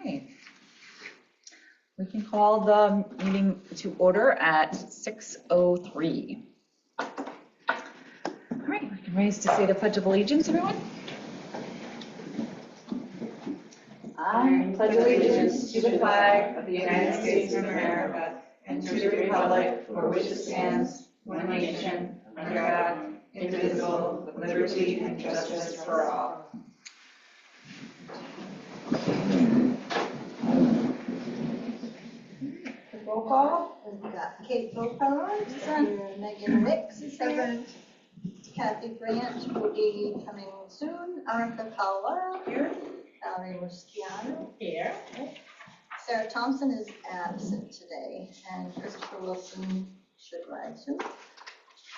Okay. We can call the meeting to order at 6:03. All right, we can raise to say the Pledge of Allegiance, everyone. I pledge allegiance to the flag of the United States of America and to the republic for which it stands, one nation, under God, indivisible, with liberty and justice for all. Roll call. We've got Kate Bopard, Megan Wicks is here. Kathy Brandt will be coming soon. Artha Paola here. Valerie Musciano here. Sarah Thompson is absent today, and Christopher Wilson should arrive soon.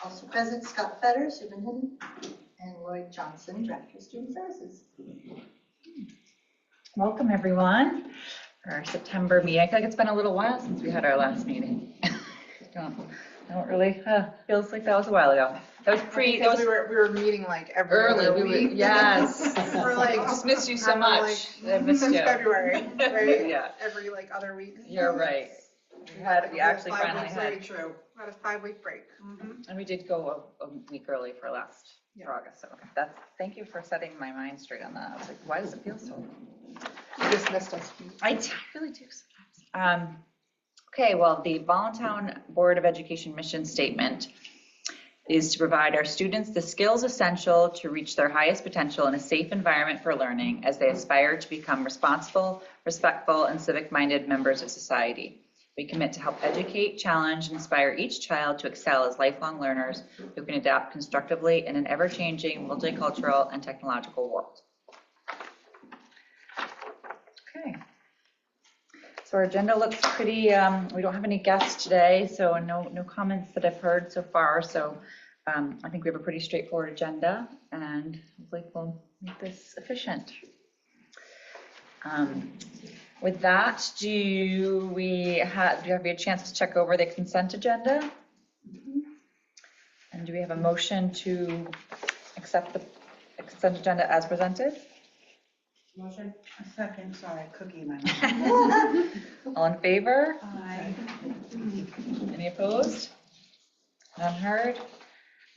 Also present Scott Fetter, Superintendent, and Lloyd Johnson, Director of Student Services. Welcome, everyone. Our September meeting. I feel like it's been a little while since we had our last meeting. don't really feels like that was a while ago. That was we were meeting like every early. week. Yes. We're like, just missed you so much. I missed since you. February, right? Yeah. Every like other week. You're right. We actually finally had. True. About a 5-week break. And we did go a week early for August. So thank you for setting my mind straight on that. I was like, why does it feel so? You just missed us. I really do sometimes. Okay, well, the Voluntown Board of Education mission statement is to provide our students the skills essential to reach their highest potential in a safe environment for learning as they aspire to become responsible, respectful, and civic-minded members of society. We commit to help educate, challenge, and inspire each child to excel as lifelong learners who can adapt constructively in an ever-changing, multicultural, and technological world. Okay. So our agenda looks pretty, we don't have any guests today, so no comments that I've heard so far. So I think we have a pretty straightforward agenda, and hopefully we'll make this efficient. With that, do you have a chance to check over the consent agenda? And do we have a motion to accept the consent agenda as presented? Motion. A second. Sorry, cookie my All in favor? Aye. Any opposed? None heard?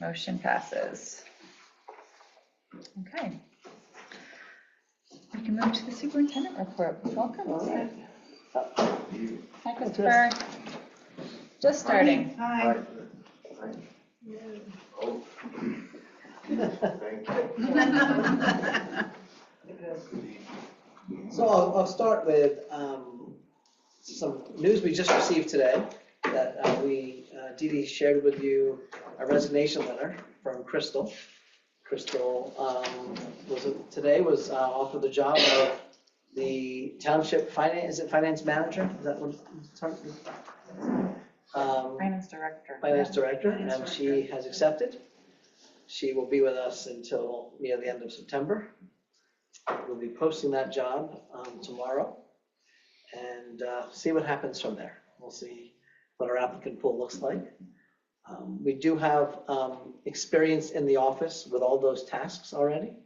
Motion passes. Okay. We can move to the superintendent report. Welcome. Hi, Christopher. Just starting. Hi. So I'll start with some news we just received today that Dee Dee shared with you a resignation letter from Crystal. Crystal was offered the job of the township finance manager? Is that what it's targeted? Finance director. Finance director, and she has accepted. She will be with us until near the end of September. We'll be posting that job tomorrow and see what happens from there. We'll see what our applicant pool looks like. We do have experience in the office with all those tasks already.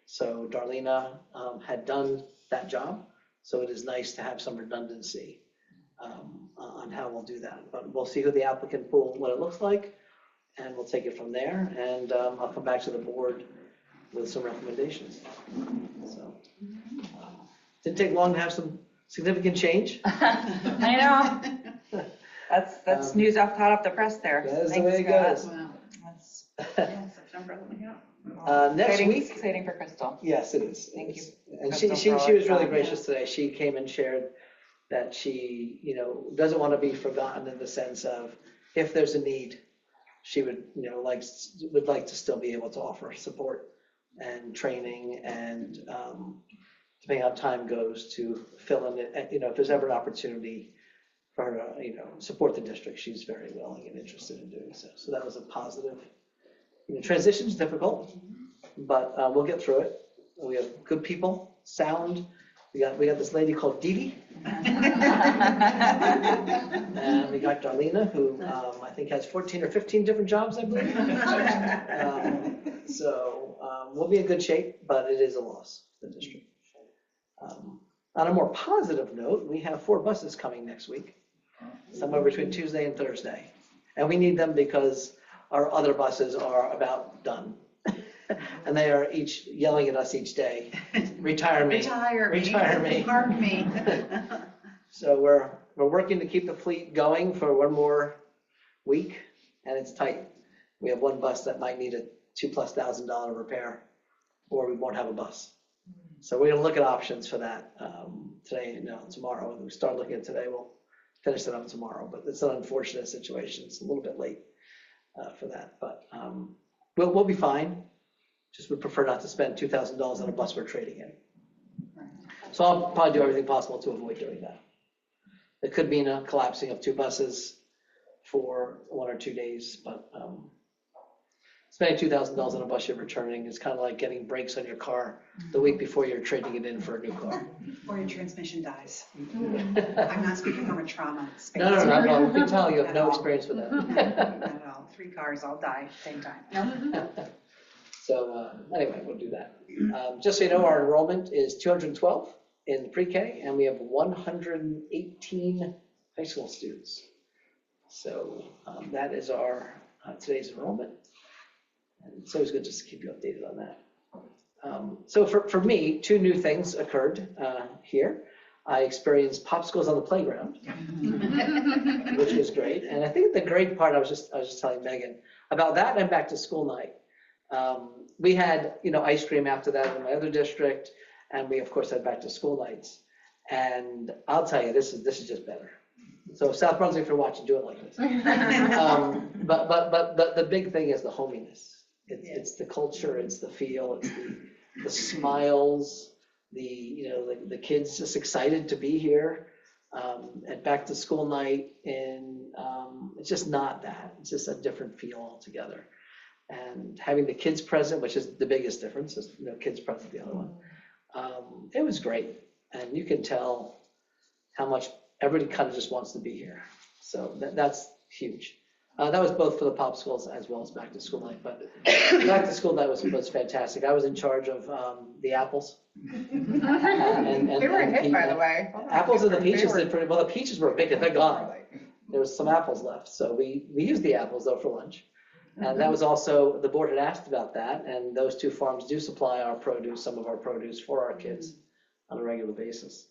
So Darlena had done that job. So it is nice to have some redundancy on how we'll do that. But we'll see who the applicant pool, what it looks like, and we'll take it from there. And I'll come back to the board with some recommendations. So didn't take long to have some significant change. I know. That's news hot off the press there. That is Thanks, the way it Scott. goes. Wow. That's September, Next week. Exciting for Crystal. Yes, it is. Thank you. And she was really gracious today. She came and shared that she, doesn't want to be forgotten in the sense of if there's a need, she would, would like to still be able to offer support and training and depending on how time goes to fill in it. If there's ever an opportunity for her to, support the district, she's very willing and interested in doing so. So that was a positive. Transition's difficult, but we'll get through it. We have good people, sound. We got this lady called Dee Dee. And we got Darlena, who I think has 14 or 15 different jobs, I believe. So we'll be in good shape, but it is a loss to the district. On a more positive note, we have 4 buses coming next week, somewhere between Tuesday and Thursday. And we need them because our other buses are about done. And they are each yelling at us each day, retire me. Retire me. Retire me. Park me. So we're working to keep the fleet going for one more week, and it's tight. We have one bus that might need a $2,000+ repair, or we won't have a bus. So we're gonna look at options for that today, tomorrow. When we start looking at today, we'll finish it up tomorrow. But it's an unfortunate situation. It's a little bit late for that, but we'll be fine. Just would prefer not to spend $2,000 on a bus we're trading in. So I'll probably do everything possible to avoid doing that. It could mean a collapsing of 2 buses for 1 or 2 days, but spending $2,000 on a bus you're returning is kind of like getting brakes on your car the week before you're trading it in for a new car. Or your transmission dies. I'm not speaking from a trauma space. No, we can tell you have no experience with that. Not at all. 3 cars all die at the same time. So anyway, we'll do that. Just so you know, our enrollment is 212 in the pre-K, and we have 118 high school students. So that is our today's enrollment. And it's always good just to keep you updated on that. So for me, 2 new things occurred here. I experienced popsicles on the playground, which was great. And I think the great part, I was just telling Megan about that and back to school night. We had, ice cream after that in my other district, and we of course had back to school nights. And I'll tell you, this is just better. So South Brunswick, if you're watching, do it like this. But the big thing is the hominess. It's the culture, it's the feel, it's the smiles, the kids just excited to be here. At back to school night, and it's just not that. It's just a different feel altogether. And having the kids present, which is the biggest difference, is kids present, the other one. It was great, and you can tell how much everybody kind of just wants to be here. So that's huge. That was both for the popsicles as well as back to school night. But back to school night was fantastic. I was in charge of the apples. And They were a hit, by the way. Apples and the peaches did pretty well. The peaches were big and they're gone. There was some apples left, so we used the apples though for lunch. And that was also, the board had asked about that, and those 2 farms do supply our produce, some of our produce for our kids on a regular basis.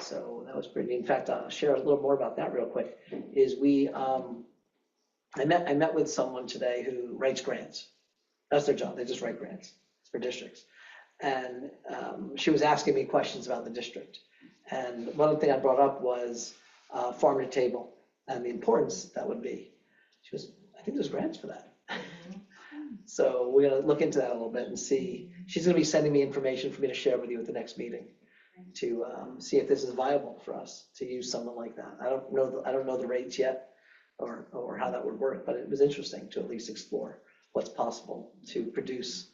So that was pretty neat. In fact, I'll share a little more about that real quick, is I met with someone today who writes grants. That's their job, they just write grants for districts. And she was asking me questions about the district. And one thing I brought up was farm to table and the importance that would be. She goes, I think there's grants for that. So we're gonna look into that a little bit and see. She's gonna be sending me information for me to share with you at the next meeting to see if this is viable for us to use someone like that. I don't know the rates yet or how that would work, but it was interesting to at least explore what's possible to produce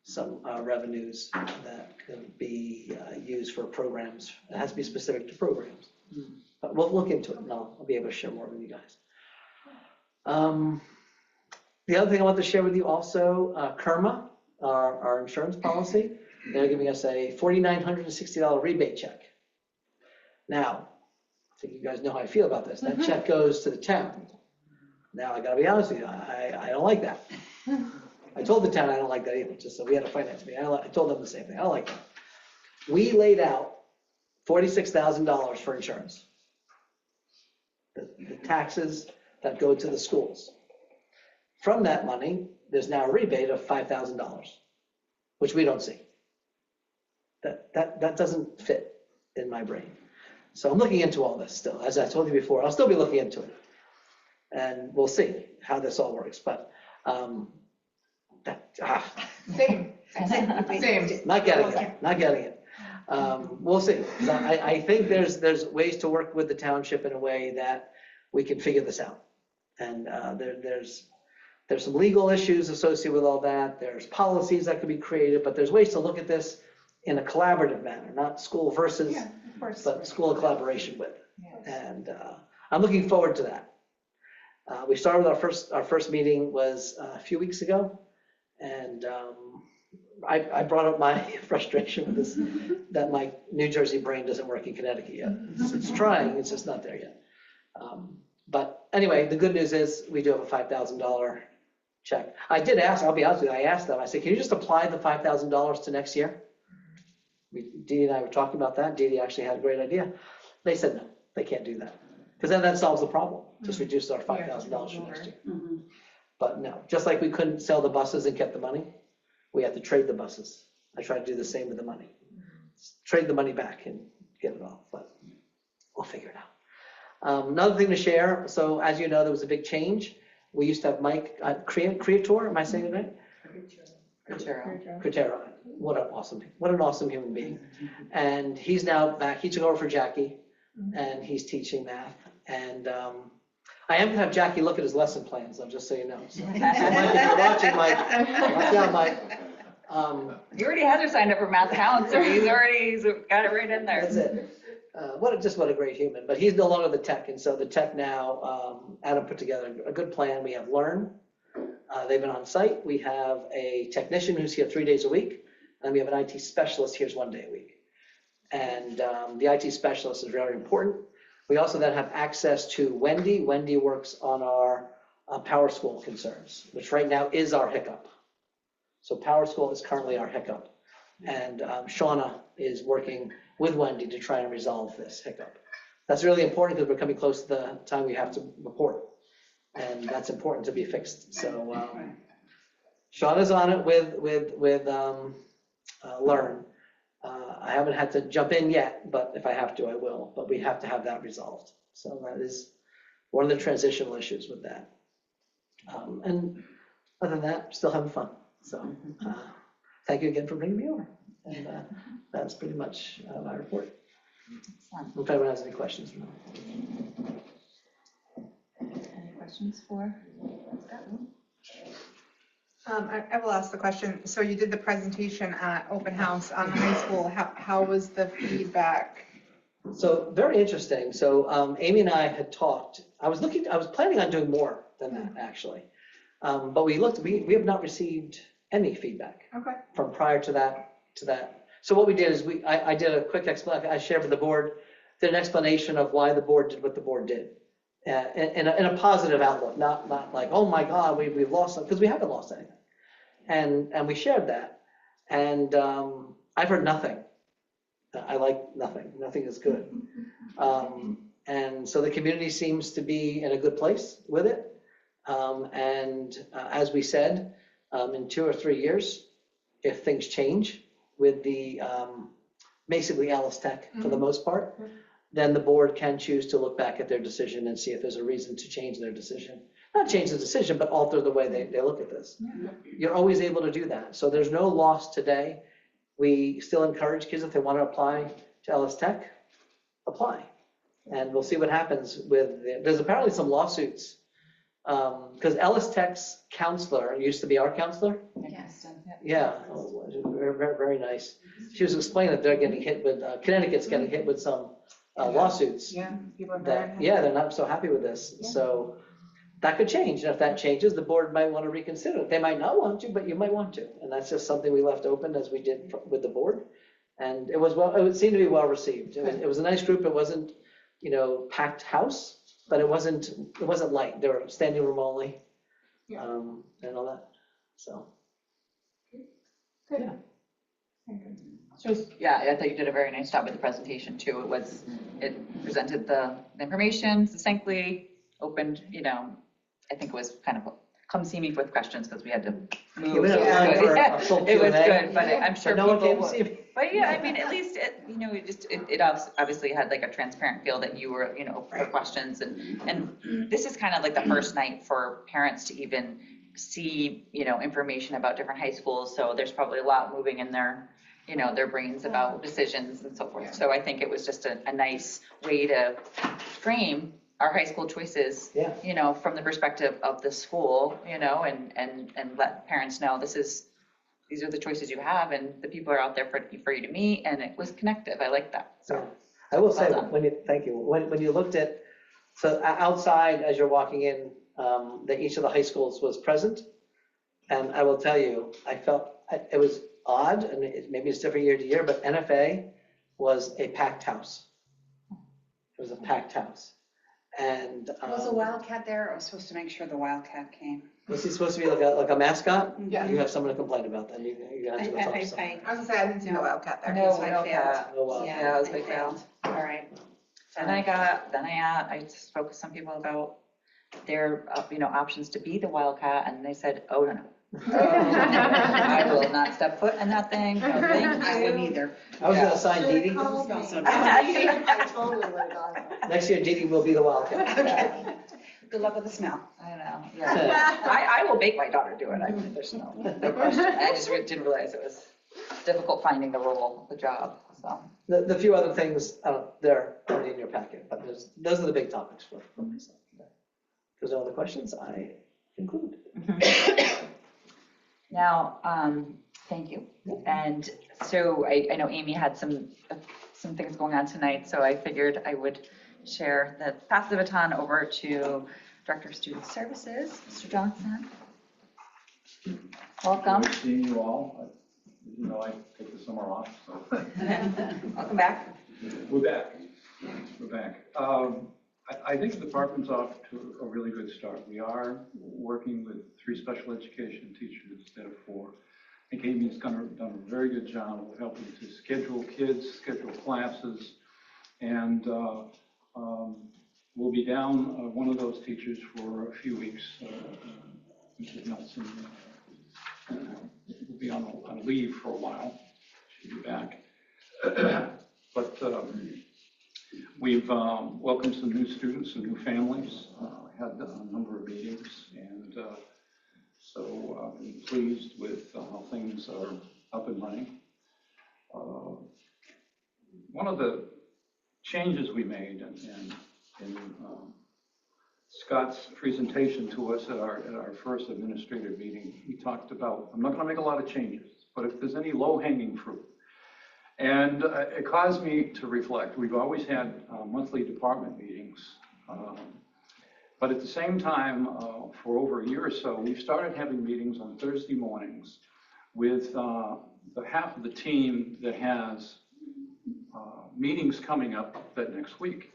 some revenues that can be used for programs. It has to be specific to programs, but we'll look into it, and I'll be able to share more with you guys. The other thing I want to share with you also, KERMA, our insurance policy, they're giving us a $4,960 rebate check. Now, I think you guys know how I feel about this. That check goes to the town. Now, I gotta be honest with you, I don't like that. I told the town I don't like that either, just so we had a finance meeting. I told them the same thing, I don't like that. We laid out $46,000 for insurance. The taxes that go to the schools. From that money, there's now a rebate of $5,000, which we don't see. That doesn't fit in my brain. So I'm looking into all this still. As I told you before, I'll still be looking into it. And we'll see how this all works. But Same. not getting it. We'll see. I think there's ways to work with the township in a way that we can figure this out. And there's some legal issues associated with all that. There's policies that could be created, but there's ways to look at this in a collaborative manner, not school versus, but school in collaboration with. Yes. And I'm looking forward to that. We started with our first meeting was a few weeks ago, and I brought up my frustration with this, that my New Jersey brain doesn't work in Connecticut yet. It's trying, it's just not there yet. But anyway, the good news is we do have a $5,000 check. I did ask, I'll be honest with you, I asked them, I said, can you just apply the $5,000 to next year? Dee and I were talking about that. Dee actually had a great idea. They said, no, they can't do that. Because then that solves the problem. Just reduce our $5,000 for next year. But no, just like we couldn't sell the buses and get the money, we have to trade the buses. I try to do the same with the money. Trade the money back and get it off, but we'll figure it out. Another thing to share, so as you know, there was a big change. We used to have Mike Creator, am I saying it right? Cretero. What an awesome human being. And he's now back, he took over for Jackie, and he's teaching math. And I am gonna have Jackie look at his lesson plans, though, just so you know. So Mike, if you're watching, Mike, watch out, Mike. You already had her signed up for math counts, so he's got it right in there. That's it. What a great human. But he's no longer the tech, and so the tech now, Adam put together a good plan. We have Learn. They've been on site. We have a technician who's here 3 days a week, and we have an IT specialist here's 1 day a week. And the IT specialist is very important. We also then have access to Wendy. Wendy works on our Power School concerns, which right now is our hiccup. So Power School is currently our hiccup. And Shauna is working with Wendy to try and resolve this hiccup. That's really important because we're coming close to the time we have to report. And that's important to be fixed. So Shauna's on it with Learn. I haven't had to jump in yet, but if I have to, I will. But we have to have that resolved. So that is one of the transitional issues with that. And other than that, still having fun. So thank you again for bringing me over. And that's pretty much my report. If anyone has any questions. Any questions for Scott? I will ask the question. So you did the presentation at open house on the high school. How was the feedback? So very interesting. So Amy and I had talked. I was planning on doing more than that actually. But we have not received any feedback from prior to that. So what we did is I did a quick explanation. I shared with the board, did an explanation of why the board did what the board did. In a positive outlook, not like, oh my God, we've lost something, because we haven't lost anything. And we shared that. And I've heard nothing. I like nothing. Nothing is good. And so the community seems to be in a good place with it. As we said, in 2 or 3 years, if things change with the basically Alice Tech for the most part, then the board can choose to look back at their decision and see if there's a reason to change their decision. Not change the decision, but alter the way they look at this. You're always able to do that. So there's no loss today. We still encourage kids, if they want to apply to Alice Tech, apply. And we'll see what happens there's apparently some lawsuits. Because Alice Tech's counselor used to be our counselor. Yes. Yeah, very, very nice. She was explaining that they're getting hit with, Connecticut's getting hit with some lawsuits. Yeah, people are They're not so happy with this. Yeah. So that could change. And if that changes, the board might want to reconsider it. They might not want to, but you might want to. And that's just something we left open as we did with the board. And it would seem to be well received. It was a nice group. It wasn't, packed house, but it wasn't light. They were standing room only, and all that. So. Good. Yeah, I thought you did a very nice job with the presentation too. It presented the information succinctly, opened, I think it was kind of come see me with questions because we had to move. It was good, but I'm sure no one came to see me. But yeah, I mean, at least it obviously had like a transparent feel that you were, open for questions, and this is kind of like the first night for parents to even see, information about different high schools. So there's probably a lot moving in their brains about decisions and so forth. So I think it was just a nice way to frame our high school choices, from the perspective of the school, and let parents know these are the choices you have, and the people are out there for you to meet, and it was connective. I like that. So I will say, thank you. When you looked at, so outside as you're walking in, that each of the high schools was present, and I will tell you, I felt it was odd, and maybe it's different year to year, but NFA was a packed house. It was a packed house. And Was a Wildcat there? I was supposed to make sure the Wildcat came. was he supposed to be like a mascot? Yeah. You have someone to complain about, then you have to go talk to someone. I was gonna say, I didn't see the Wildcat there. No, I no failed. cat. Oh, wow. Yeah, it was I big failed. fail. All right. And I spoke with some people about their, options to be the Wildcat, and they said, oh, no. I will not step foot in that thing, no thank I wouldn't you. either. I was gonna sign Dee Should've Dee. called me. Also- I totally would have gone. Next year Dee Dee will be the Wildcat. Okay. Good luck with the smell. I know, yeah. I will make my daughter do it, I mean, there's no question. I just didn't realize it was difficult finding the role, the job, so. The few other things, they're already in your packet, but those are the big topics for myself. If there's no other questions, I conclude. Now, thank you. And so I know Amy had some things going on tonight, so I figured I would pass the baton over to Director of Student Services, Mr. Johnson. Welcome. Great seeing you all. You know, I take the summer off, so Welcome back. we're back. We're back. I think the department's off to a really good start. We are working with 3 special education teachers instead of 4. I think Amy's done a very good job of helping to schedule kids, schedule classes, and we'll be down one of those teachers for a few weeks. Mrs. Nelson will be on leave for a while. She'll be back. But we've welcomed some new students, some new families, had a number of meetings, and so I've been pleased with how things are up and running. One of the changes we made in Scott's presentation to us at our first administrative meeting, he talked about, I'm not going to make a lot of changes, but if there's any low-hanging fruit. And it caused me to reflect. We've always had monthly department meetings, but at the same time, for over a year or so, we've started having meetings on Thursday mornings with the half of the team that has meetings coming up that next week.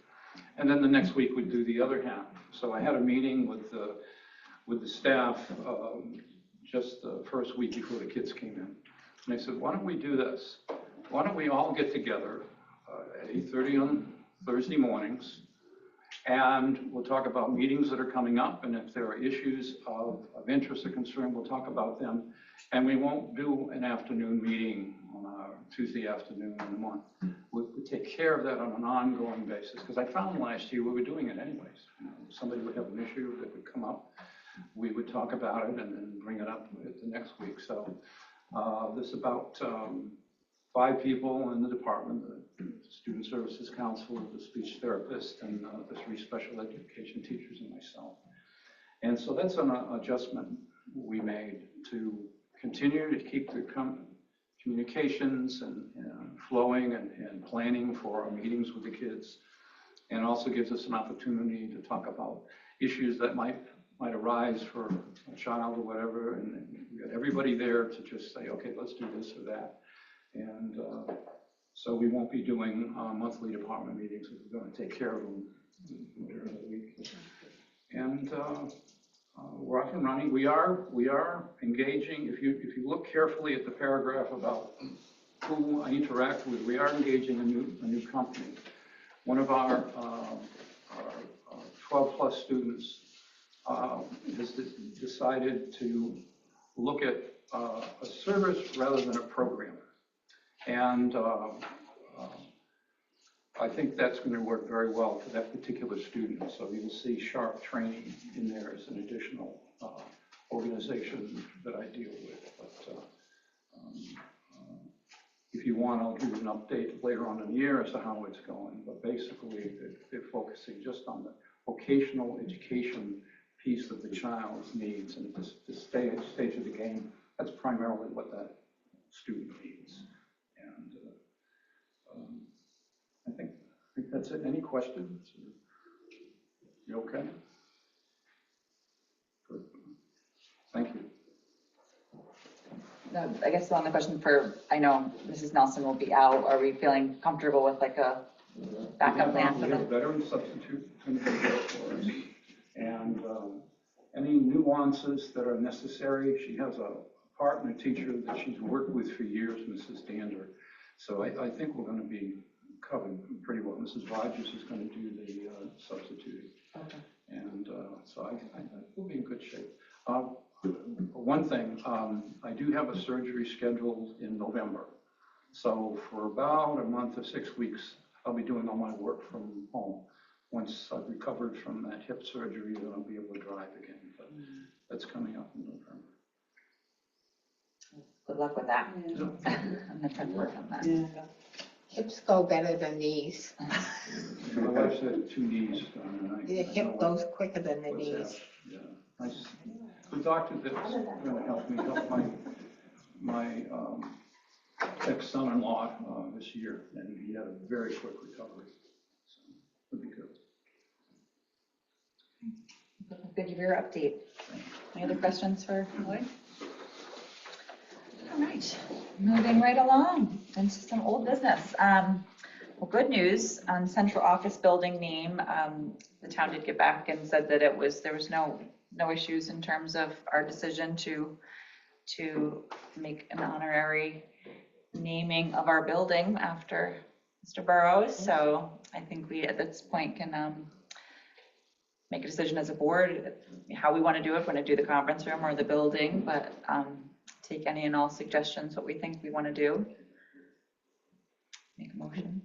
And then the next week we'd do the other half. So I had a meeting with the staff just the first week before the kids came in. And I said, why don't we do this? Why don't we all get together at 8:30 on Thursday mornings, and we'll talk about meetings that are coming up, and if there are issues of interest or concern, we'll talk about them. And we won't do an afternoon meeting on a Tuesday afternoon in the month. We'll take care of that on an ongoing basis, because I found last year we were doing it anyways. You know, somebody would have an issue that would come up, we would talk about it and then bring it up at the next week. So there's about 5 people in the department, the Student Services Council, the speech therapist, and the 3 special education teachers and myself. And so that's an adjustment we made to continue to keep the communications and flowing and planning for our meetings with the kids, and also gives us an opportunity to talk about issues that might arise for a child or whatever, and we got everybody there to just say, okay, let's do this or that. And so we won't be doing monthly department meetings. We're going to take care of them during the week. And we're off and running. We are engaging. If you look carefully at the paragraph about who I interact with, we are engaging a new company. One of our 12+ students has decided to look at a service rather than a program. And I think that's going to work very well for that particular student. So you will see Sharp Training in there as an additional organization that I deal with. But if you want, I'll give you an update later on in the year as to how it's going. But basically, they're focusing just on the vocational education piece of the child's needs. And at this stage of the game, that's primarily what that student needs. I think that's it. Any questions? You okay? Good. Thank you. I guess one other question for, I know Mrs. Nelson will be out. Are we feeling comfortable with like a backup plan for We have a them? veteran substitute going to be there for us. And any nuances that are necessary, she has a partner teacher that she's worked with for years, Mrs. Dander. So I think we're going to be covered pretty well. Mrs. Rogers is going to do the substituting. Okay. And so I we'll be in good shape. One thing, I do have a surgery scheduled in November. So for about a month or 6 weeks, I'll be doing all my work from home. Once I've recovered from that hip surgery, then I'll be able to drive again. But that's coming up in November. Good luck with that. So, I'm gonna try to work on that. Hips go better than knees. my wife said 2 knees. And I The don't know hip what- goes quicker than the what's knees. that. Yeah. The doctor that's going to help my ex-son-in-law this year, and he had a very quick recovery. So it'll be good. Good to hear your update. Any other questions for Lloyd? All right, moving right along into some old business. Well, good news on central office building name. The town did get back and said that there was no issues in terms of our decision to make an honorary naming of our building after Mr. Burrows. So I think we at this point can make a decision as a board how we want to do it. Want to do the conference room or the building, but take any and all suggestions what we think we want to do. Make a motion.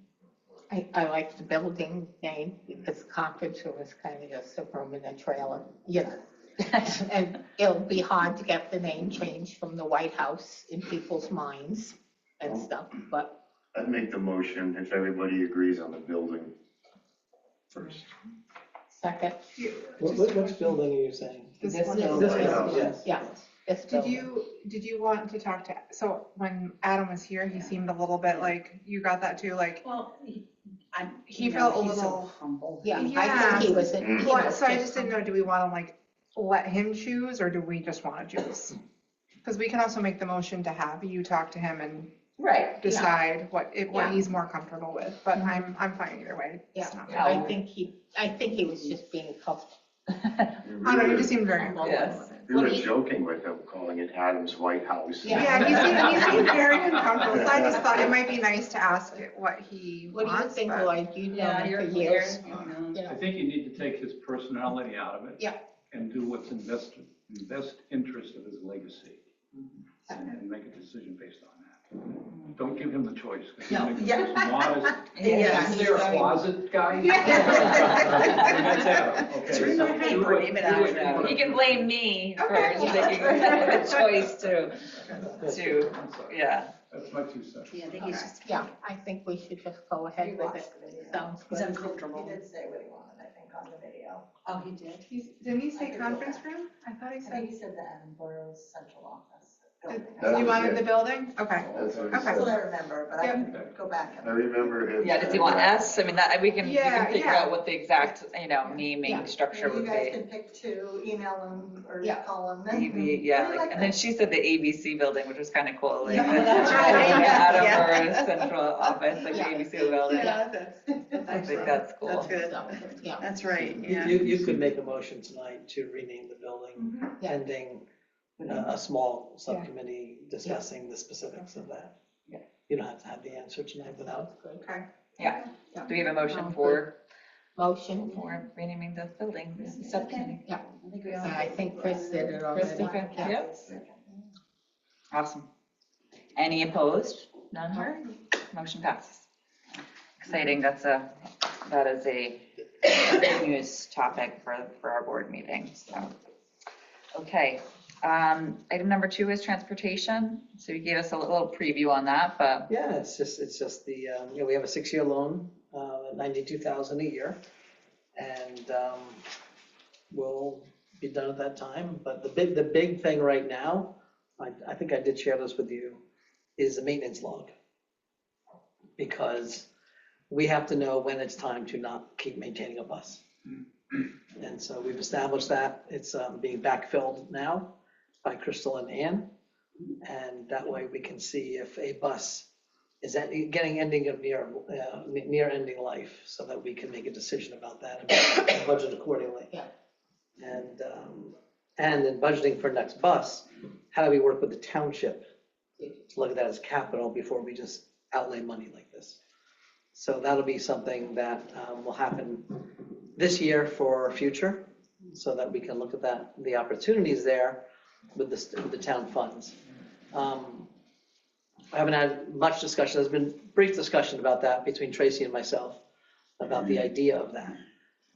I like the building name because conference room is kind of just a room in a trailer, you know. And it'll be hard to get the name changed from the White House in people's minds and stuff, but I'd make the motion if everybody agrees on the building first. second, Which building are you saying? This This one is- is- This one, yes. yeah, this Did building. you want to talk to, so when Adam was here, he seemed a little bit like, you got that too, like, Well, he felt a he's so little, humble. Yeah, I Yeah. think he was, he well, was so I just didn't know, do we want to like let him choose or do we just want to choose? Because we can also make the motion to have you talk to him and Right. decide what Yeah. he's more comfortable with, but I'm fine either way. It's Yeah, not- I think he was just being comfortable. I don't know, he just seemed very humble. Yes. We were joking with him, calling it Adam's White House. Yeah. Yeah, he seemed very uncomfortable, so I just thought it might be nice to ask what he What do you wants, think, but- Lloyd? You've known him for years. You I know. think you need to take his personality out of it. Yeah. And do what's in best interest of his legacy. And make a decision based on that. Don't give him the choice. 'Cause he No. makes this modest- Yeah. Isn't there a closet guy? That's Adam, okay, It's in so my do paper, what- name it do what after you wanna He can do. blame me for Okay. making the choice to, I'm sorry. yeah. That's my 2 cents. Yeah, I think he's just, Yeah, I think we should just go ahead with it. Sounds he's good. uncomfortable. He did say what he wanted, I think, on the video. Oh, he did? Didn't he say conference room? I thought he I think said, he said the Edinburgh's central office building. That you was wanted it. the building? Okay. That's what he Okay. That's what I said. remember, but I can go back I and. remember him. Yeah, does he want S? I mean, that, we can Yeah, figure yeah. out what the exact, Yeah. naming structure You would guys be. can pick 2, email them or Yeah. call them. AB, yeah, like, and then she said the ABC building, which was kind of cool, like, Yeah, the that's right. Adam Yeah. or central office, like the Yeah. ABC building. Yeah, I think that's cool. That's good. So, yeah, That's right, You could make a motion tonight to rename the building Yeah. pending a small subcommittee discussing the specifics of that. Yeah. You don't have to have the answer tonight without. Okay. Do we have a motion Sounds for motion. renaming the building, this is subcommittee? Yeah. I think we all. I think Chris did it already. Chris, okay, Yeah. yep. Awesome. Any opposed? None heard? Motion passes. Exciting, that is a good news topic for our board meeting, so. Okay, item number 2 is transportation. So you gave us a little preview on that, but Yeah, it's just the, we have a 6-year loan, at $92,000 a year. And we'll be done at that time. But the big thing right now, I think I did share this with you, is the maintenance log. Because we have to know when it's time to not keep maintaining a bus. And so we've established that. It's being backfilled now by Crystal and Ann. And that way we can see if a bus is ending of near ending life, so that we can make a decision about that and budget accordingly. Yeah. And in budgeting for next bus, how do we work with the township to look at that as capital before we just outlay money like this? So that'll be something that will happen this year for future, so that we can look at that, the opportunities there with the town funds. I haven't had much discussion. There's been brief discussion about that between Tracy and myself about the idea of that.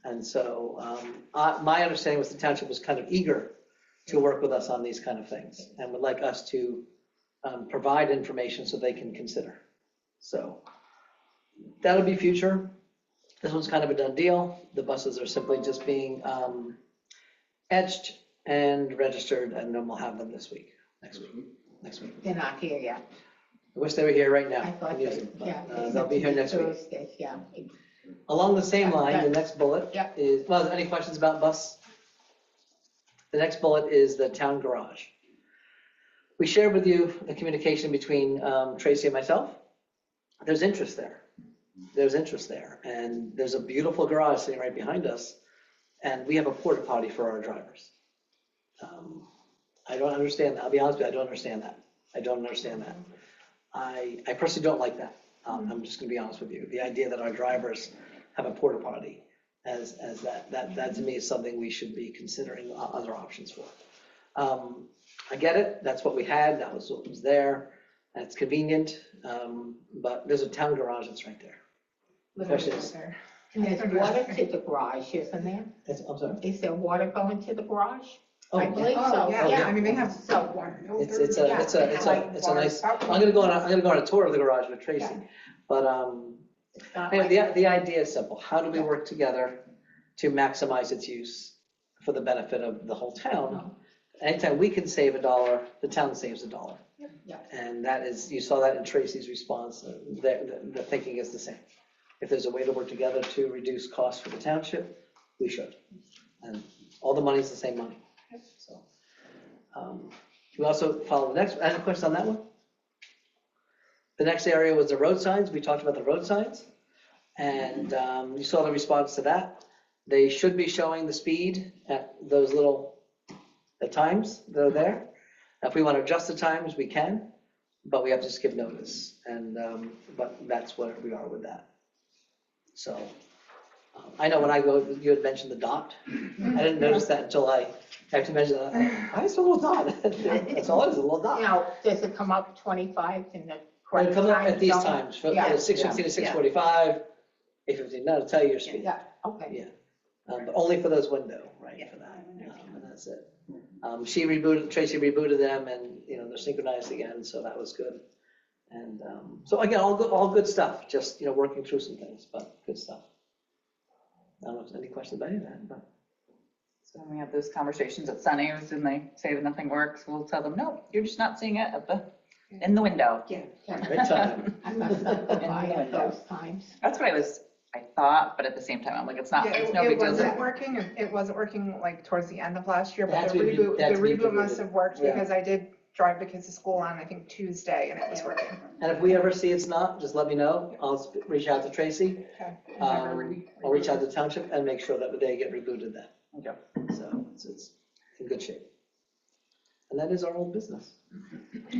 And so my understanding was the township was kind of eager to work with us on these kind of things and would like us to provide information so they can consider. So that'll be future. This one's kind of a done deal. The buses are simply just being etched and registered, and then we'll have them next week. They're not here yet. I wish they were here right now. I thought and use they, them, but, yeah. they'll be here next week. Thursday, yeah. Along the same line, the next bullet Yeah. is, well, any questions about bus? The next bullet is the town garage. We shared with you the communication between Tracy and myself. There's interest there. And there's a beautiful garage sitting right behind us, and we have a porta potty for our drivers. I don't understand that. I'll be honest with you, I don't understand that. I personally don't like that. I'm just gonna be honest with you. The idea that our drivers have a porta potty as that to me is something we should be considering other options for. I get it. That's what we had. That was what was there. That's convenient. But there's a town garage that's right there. The question is, And there's water to the garage, isn't there? I'm sorry. Is there water going to the garage? Oh, I yeah. believe Oh, so, yeah, yeah. I mean, they have So, water. It's a nice. I'm gonna go on a tour of the garage with Tracy. Yeah. But it's not anyway, like- the idea is simple. How do we work together to maximize its use for the benefit of the whole town? Anytime we can save $1, the town saves $1. Yeah. And that is, you saw that in Tracy's response. The thinking is the same. If there's a way to work together to reduce costs for the township, we should. And all the money is the same money. So we also follow the next. Any questions on that one? The next area was the road signs. We talked about the road signs, and you saw the response to that. They should be showing the speed at those the times that are there. If we want to adjust the times, we can, but we have to just give notice. And but that's where we are with that. So I know when I go, you had mentioned the dot. I didn't notice that until I actually mentioned that. I just a little dot. That's all it is, a little dot. Now, does it come up 25 in the It correct comes up time at these zone? times, from Yeah. 6:15 to 6:45, 8:15, no, it'll tell you your speed. Yeah, okay. Yeah, but only for those window, right, for that, and that's it. Tracy rebooted them, and, they're synchronized again, so that was good. And so again, all good stuff, just, working through some things, but good stuff. I don't know if there's any questions about any of that, but. So when we have those conversations at Sunny's and they say that nothing works, we'll tell them, no, you're just not seeing it in the window. Yeah. Great time. I must not go by at those times. That's what I thought, but at the same time, I'm like, it's not, Yeah, it's no it big deal. wasn't working. It wasn't working like towards the end of last year, but That's the what you- reboot, that's the what you reboot must rebooted. have worked Yeah. because I did drive the kids to school on, I think, Tuesday, and it was working. And if we ever see it's not, just let me know, I'll reach out to Tracy, Okay. I'll reach out to the township and make sure that they get rebooted then. Okay. So it's in good shape. And that is our old business.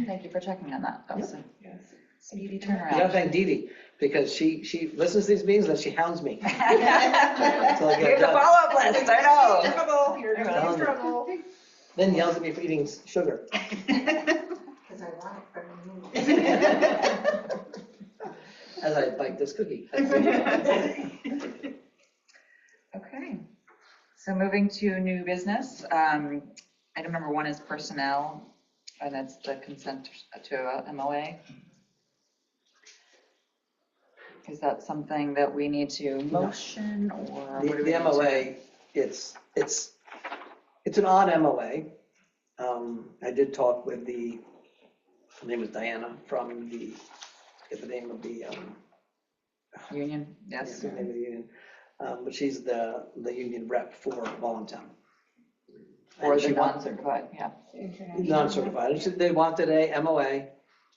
Thank you for checking on that. That was a Yes. speedy You gotta turnaround. thank Dee Dee, because she listens to these meetings and she hounds me. Here's a follow-up list, I know. Trouble, you're gonna be in trouble. Then yells at me for eating sugar. Because I want it from you. As I bite this cookie. Okay, so moving to new business, item number 1 is personnel, and that's the consent to MOA. Is that something that we need to motion, or what do we The need MOA, it's an odd MOA. I did talk with her name is Diana from get the name of the, to? Union, yes. the name of the union. But she's the union rep for Voluntown. Or And the she want- non-certified, yeah. non-certified. And so they wanted a MOA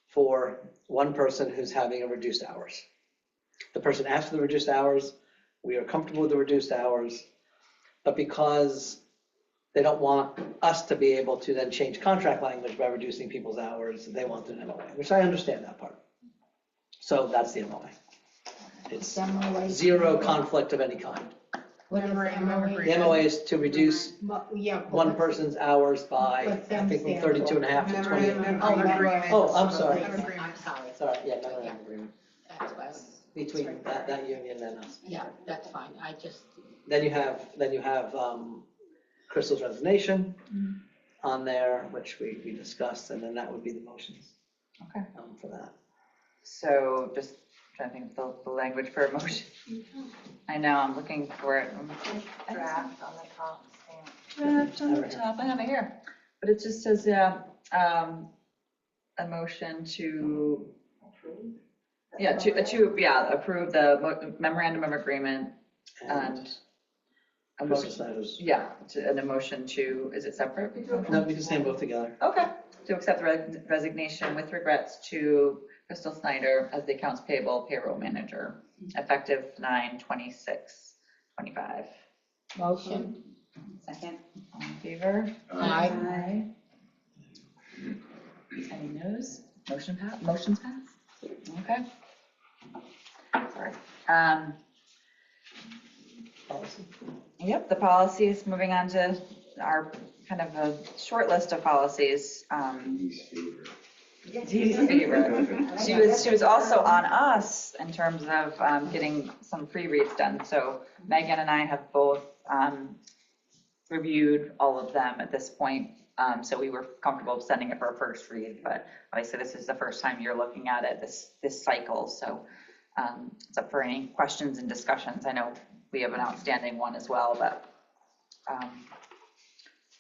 for one person who's having a reduced hours. The person asked for the reduced hours, we are comfortable with the reduced hours, but because they don't want us to be able to then change contract language by reducing people's hours, they wanted an MOA, which I understand that part. So that's the MOA. It's MOA. zero conflict of any kind. What is Memorandum MOA? The MOA is to reduce Yeah. but one what's- person's hours by, what's I think, from them 32 and a half to 28. Memorandum Oh, of agreement. Oh, I'm sorry. I'm sorry. Sorry, yeah, memorandum agreement That's what I was- between that union and us. Yeah, that's fine. I just, Then you have Crystal's resignation on there, which we discussed, and then that would be the motions. Okay. For that. So just trying to think of the language for a motion. I know, I'm looking for it. Draft on the top. Draft on the top, I have it here. But it just says, yeah, a motion to, yeah, approve the memorandum of agreement and a Crystal motion, Snyder's, yeah, and a motion to, is it separate? no, we can say them both together. Okay, to accept the resignation with regrets to Crystal Snyder as the accounts payable payroll manager, effective 9/26/25. motion. Second, all in favor? Aye. Any noes? Motion's passed? Okay. Sorry. Policy. Yep, the policies, moving on to our kind of a short list of policies. He's favorite. Dee's favorite. She was also on us in terms of getting some pre-reads done. So Megan and I have both reviewed all of them at this point. So we were comfortable sending it for a first read, but obviously this is the first time you're looking at it this cycle. So it's up for any questions and discussions. I know we have an outstanding one as well, but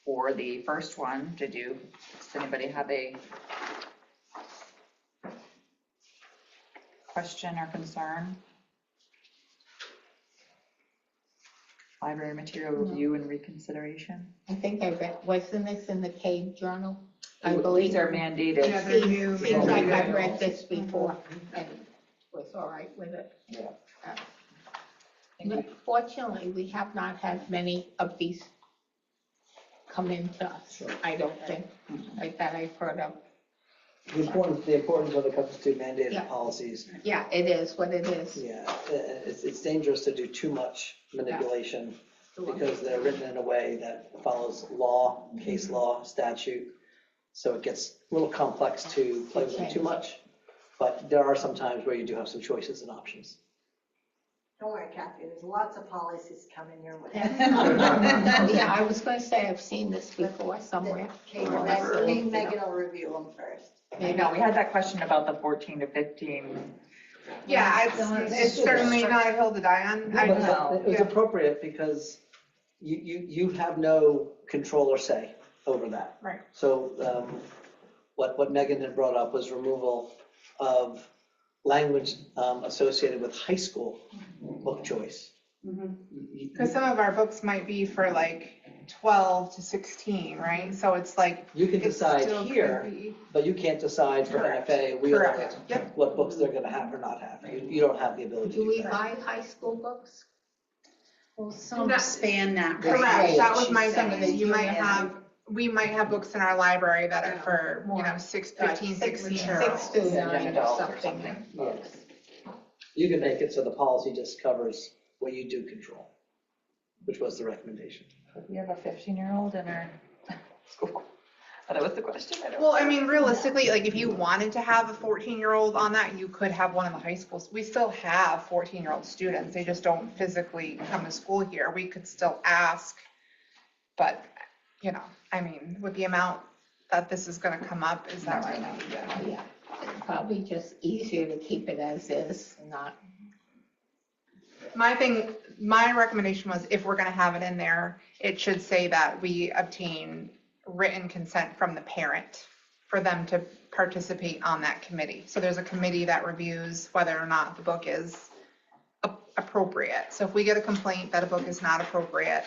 for the first one, does anybody have a question or concern? Library material review and reconsideration. I think I read, wasn't this in the Cave Journal? I These believe. are mandated. Yeah, they're new. Seems like I've read this before and was all right with it. Fortunately, we have not had many of these come into us, I don't think, like that I've heard of. The importance when it comes to mandated Yeah. policies, Yeah, it is what it is. yeah, it's dangerous to do too much manipulation because they're written in a way that follows law, case law, statute. So it gets a little complex to play with them too much, but there are some times where you do have some choices and options. Don't worry, Kathy, there's lots of policies coming your way. Yeah, I was gonna say, I've seen this before somewhere. Okay, Megan will review them first. I know, we had that question about the 14 to 15. Yeah, it's certainly not a hill to die on. But know. it was appropriate because you have no control or say over that. Right. So what Megan had brought up was removal of language associated with high school book choice. Because some of our books might be for like 12 to 16, right? So it's like. You can it decide still could here, be- but you can't decide for Correct. NFA, Wheeler, Correct. Yep. what books they're gonna have or not have. You don't have the ability to Do we do that. buy high school books? Well, some That- span that. Correct, Right. that was She's my saying. thinking, you might Yeah. we might have books in our library that are for, More. 15, 16. 6 to Yeah, 9 or adults or something. something. Yes. You can make it so the policy just covers what you do control, which was the recommendation. We have a 15-year-old in our school. Oh, that was the question. I don't Well, I mean, realistically, like if you wanted to have a 14-year-old on that, you could have one in the high schools. We still have 14-year-old students. They just don't physically come to school here. We could still ask. But, I mean, with the amount that this is gonna come up, is that right? Yeah, it's probably just easier to keep it as is, not. My recommendation was if we're gonna have it in there, it should say that we obtain written consent from the parent for them to participate on that committee. So there's a committee that reviews whether or not the book is appropriate. So if we get a complaint that a book is not appropriate,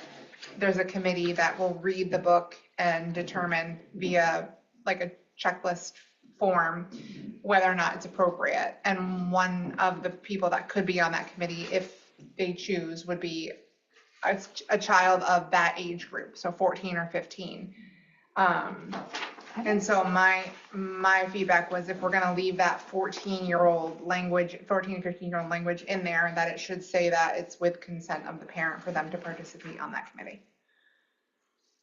there's a committee that will read the book and determine via like a checklist form whether or not it's appropriate. And one of the people that could be on that committee, if they choose, would be a child of that age group, so 14 or 15. And so my feedback was, if we're gonna leave that 14-year-old language, 14, 15-year-old language in there, that it should say that it's with consent of the parent for them to participate on that committee.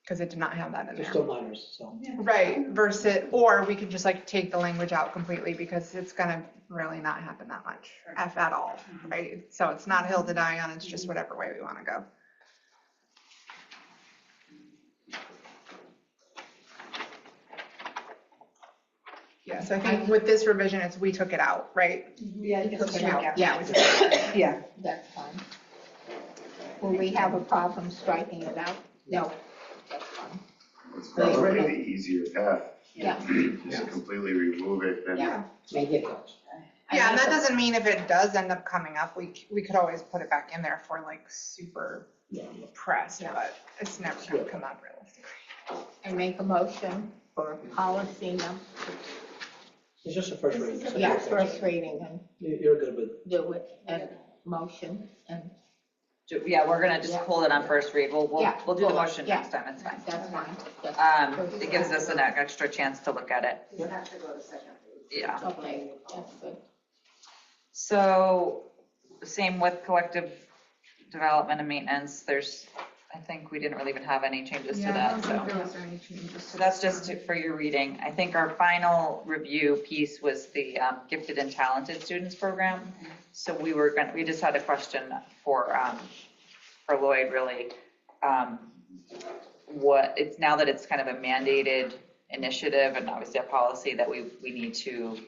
Because it did not have that in They're there. still minors, so. Right, versus, or we could just like take the language out completely, because it's gonna really not happen that much, if at all, right? So it's not a hill to die on, it's just whatever way we wanna go. Yeah, so I think with this revision, it's, we took it out, right? Yeah, you took it out. Yeah, we took it out. Yeah. That's fine. Will we have a problem striking it out? No. That's fine. It's probably the easier path. Yeah. Just completely remove it and Yeah. Make it. Yeah, and that doesn't mean if it does end up coming up, we could always put it back in there for like super pressed, but it's never gonna come up realistically. And make a motion for policy number, It's just a first reading. so yeah, you're- first reading, and You're good with, do it, and motion, and Yeah, we're gonna just hold it on first read. We'll Yeah, do the pull it, motion yeah. next time, it's fine. that's fine. It gives us an extra chance to look at it. You have to go to second read. Yeah. Okay, that's good. So, same with collective development and maintenance, I think we didn't really even have any changes to that, so. there was any changes. So that's just for your reading. I think our final review piece was the gifted and talented students program. So we just had a question for Lloyd, really. Now that it's kind of a mandated initiative and obviously a policy that we need to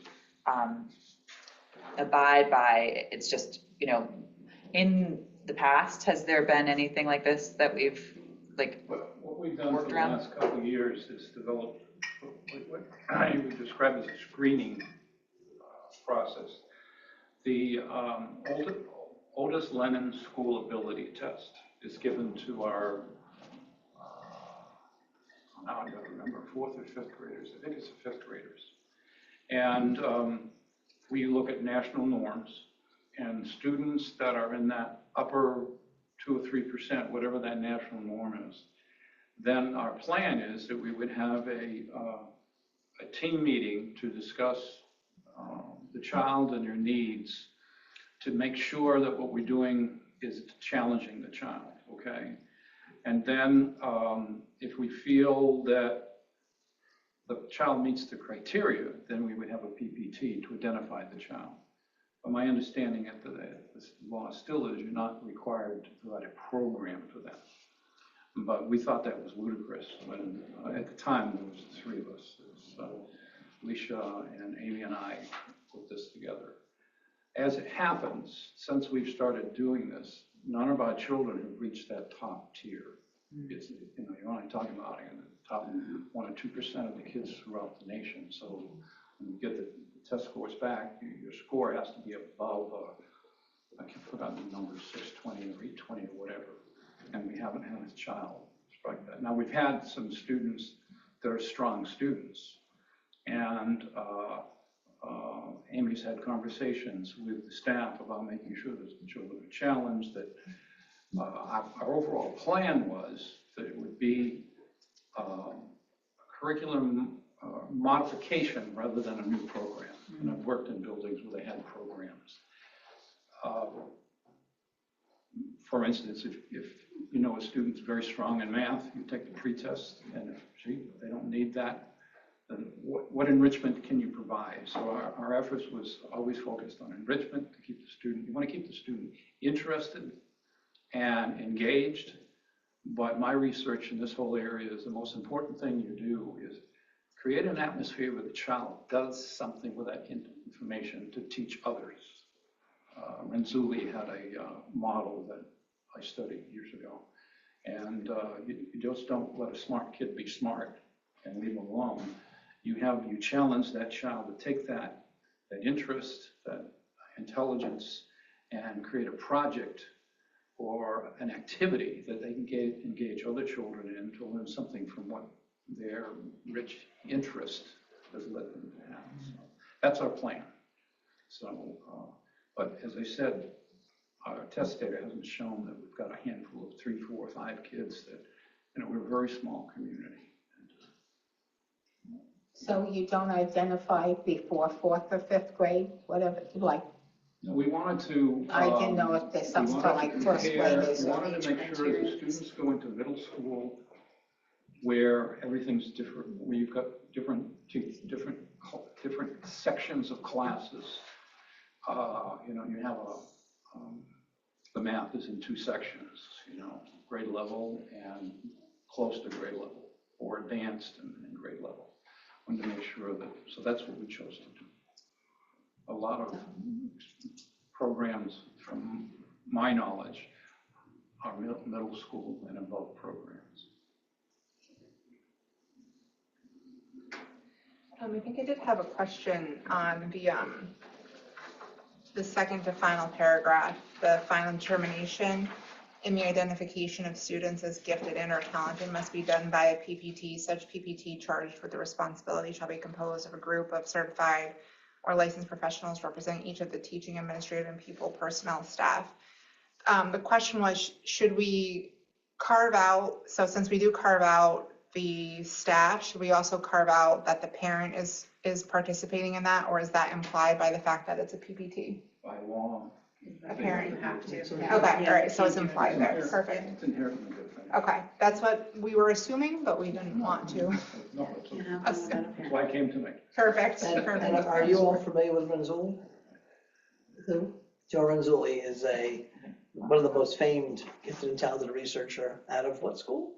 abide by, it's just, in the past, has there been anything like this that we've, like, What we've done for worked the around? last couple of years is develop what I would describe as a screening process. The Otis Lennon School Ability Test is given to our, now I gotta remember, 4th or 5th graders. I think it's the 5th graders. And we look at national norms, and students that are in that upper 2 or 3%, whatever that national norm is, then our plan is that we would have a team meeting to discuss the child and their needs, to make sure that what we're doing is challenging the child, okay? And then if we feel that the child meets the criteria, then we would have a PPT to identify the child. But my understanding at the law still is you're not required to provide a program for that. But we thought that was ludicrous when, at the time, there was the 3 of us. It was Alicia and Amy and I put this together. As it happens, since we've started doing this, none of our children have reached that top tier. It's, you're only talking about in the top 1 or 2% of the kids throughout the nation. So when you get the test scores back, your score has to be above, I forgot the number, 620 or 820 or whatever. And we haven't had a child strike that. Now, we've had some students that are strong students, and Amy's had conversations with the staff about making sure that the children are challenged, that our overall plan was that it would be a curriculum modification rather than a new program. And I've worked in buildings where they had programs. For instance, if you know a student's very strong in math, you take the pre-test, and if they don't need that, then what enrichment can you provide? So our efforts was always focused on enrichment to keep the student, you want to keep the student interested and engaged, but my research in this whole area is the most important thing you do is create an atmosphere where the child does something with that information to teach others. Renzulli had a model that I studied years ago, and you just don't let a smart kid be smart and leave them alone. You challenge that child to take that interest, that intelligence, and create a project or an activity that they can engage other children in to learn something from what their rich interest has led them to have. So that's our plan. So, but as I said, our test data hasn't shown that we've got a handful of 3, 4, 5 kids that, we're a very small community. So you don't identify before 4th or 5th grade, whatever, like, We wanted to. I didn't know if there's something for like first graders We or wanted to make sure that students go into middle school where everything's different, where you've got different sections of classes. You have the math is in 2 sections, grade level and close to grade level, or advanced and grade level. Wanted to make sure that, so that's what we chose to do. A lot of programs, from my knowledge, are middle school and above programs. I think I did have a question on the second to final paragraph, the final determination in the identification of students as gifted and or talented must be done by a PPT. Such PPT charged with the responsibility shall be composed of a group of certified or licensed professionals representing each of the teaching, administrative, and pupil personnel staff. The question was, should we carve out, so since we do carve out the staff, should we also carve out that the parent is participating in that, or is that implied by the fact that it's a PPT? By law. A parent have to. Okay, all right, so it's implied there, perfect. It's inherently good thing. Okay, that's what we were assuming, but we didn't want to. No, that's why I came tonight. Perfect, And perfect. are you all familiar with Renzulli? Who? Joe Renzulli is one of the most famed gifted and talented researcher out of what school?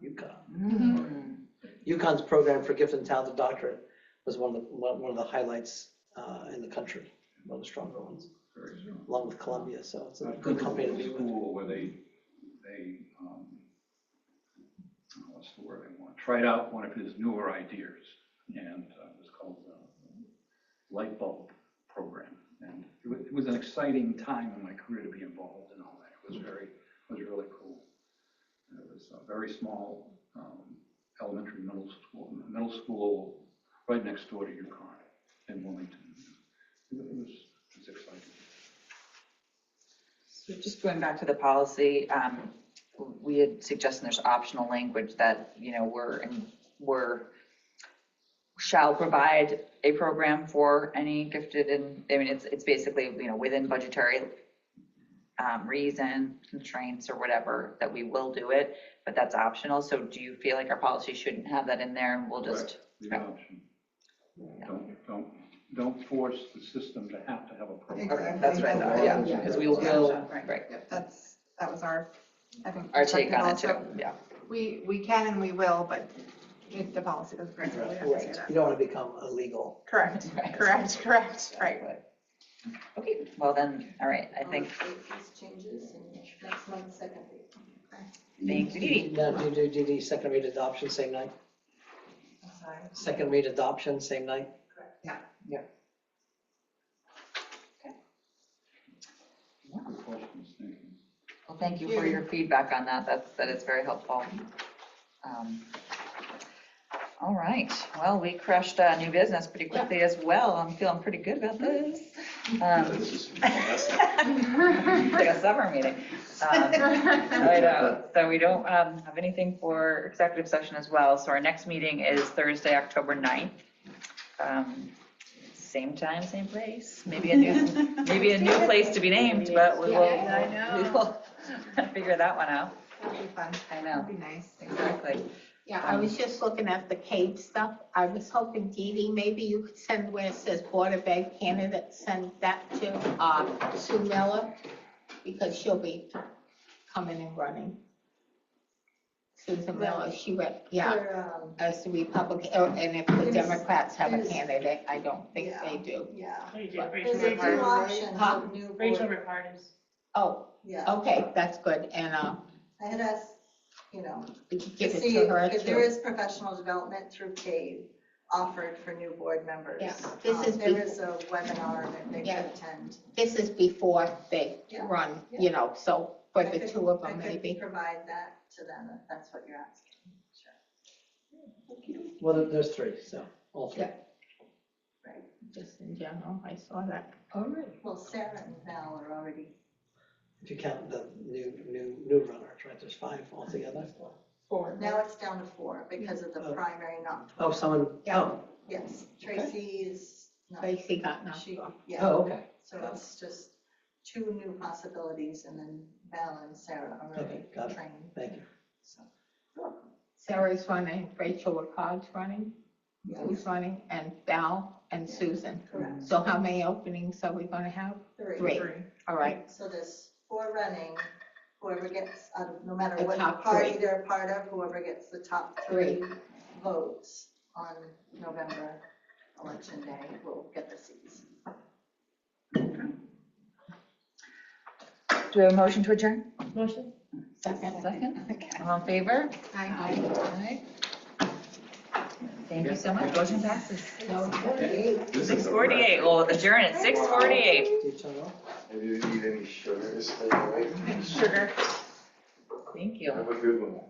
UConn. UConn's program for gifted and talented doctorate was one of the highlights in the country, one of the stronger ones, along with Columbia. So it's a good company to be with. School where they what's the word I want? Tried out one of his newer ideas, and it was called the Light Bulb Program. And it was an exciting time in my career to be involved in all that. It was really cool. And it was a very small elementary middle school right next door to UConn in Wilmington. It was exciting. So just going back to the policy, we had suggested there's optional language that, we're shall provide a program for any gifted, and it's basically, within budgetary reason, constraints or whatever, that we will do it, but that's optional. So do you feel like our policy shouldn't have that in there, and we'll just? The option. Don't force the system to have a program. Okay, that's what I thought, yeah, because we will, right, Yep, that was our, I think. our take on it too, also. yeah. We can and we will, but if the policy doesn't really have to say that. You don't want to become illegal. Correct, Right. correct, right. Okay, well then, all right, I think, These changes and next month, second week. thank you, Dee Dee. Now, do you do DD second read adoption same night? I'm sorry. Second read adoption same night? Good questions, thank you. Well, thank you for your feedback on that. That is very helpful. All right, well, we crushed new business pretty quickly as well. I'm feeling pretty good about this. This is fantastic. Like a summer meeting. I know. So we don't have anything for executive session as well. So our next meeting is Thursday, October 9th. Same time, same place. Maybe a new place to be named, but we will figure that one out. That'd be fun. I know. That'd be nice. Exactly. Yeah, I was just looking at the CAPE stuff. I was hoping, Dee Dee, maybe you could send where it says Board of Ed candidate, send that to Sue Miller, because she'll be coming and running. Susan Miller, she went, yeah, For, as the Republican, and if the Democrats have a candidate, I don't think Yeah. they do. Yeah. They do. But- There's two options Huh? of new Rachel board. Ricardis. Oh, Yeah, okay, that's good, and I had asked, give to it see to her if there too. is professional development through CAVE. offered for new board members. Yeah, this is There is a webinar that they Yeah. could attend. This is before they Yeah. run, Yeah. you know, so for I the could- two of them I could maybe. provide that to them if that's what you're asking. Sure. Well, there's three, so, all three. Yeah. Just in general, I saw that. Well, Sarah and Val are already, If you count the new runners, right, there's 5 altogether. now it's down to 4 because of the Oh. primary not. Oh, someone, oh, Yes, Tracy's not. Tracy got knocked She, off. yeah, oh, okay, so it's just 2 new possibilities and then Val and Sarah are already Okay, got it. trained. thank you. So, Sarah's running, Rachel Ricard's running, yeah, who's running, and Val and Susan. correct. So how many openings are we gonna have? 3. All right, So there's 4 running, whoever gets, out of no matter The what top party 3. they're a part of, whoever gets the top 3 votes on November election day will get the seats. Do we have a motion to adjourn? Motion? second. Second? All in favor? Aye. Aye. Thank you so much. Motion passes. No, 6:48. We'll adjourn at 6:48. Do you turn off? Maybe you need any sugars, by the way? Sugar. Thank you. Have a good one.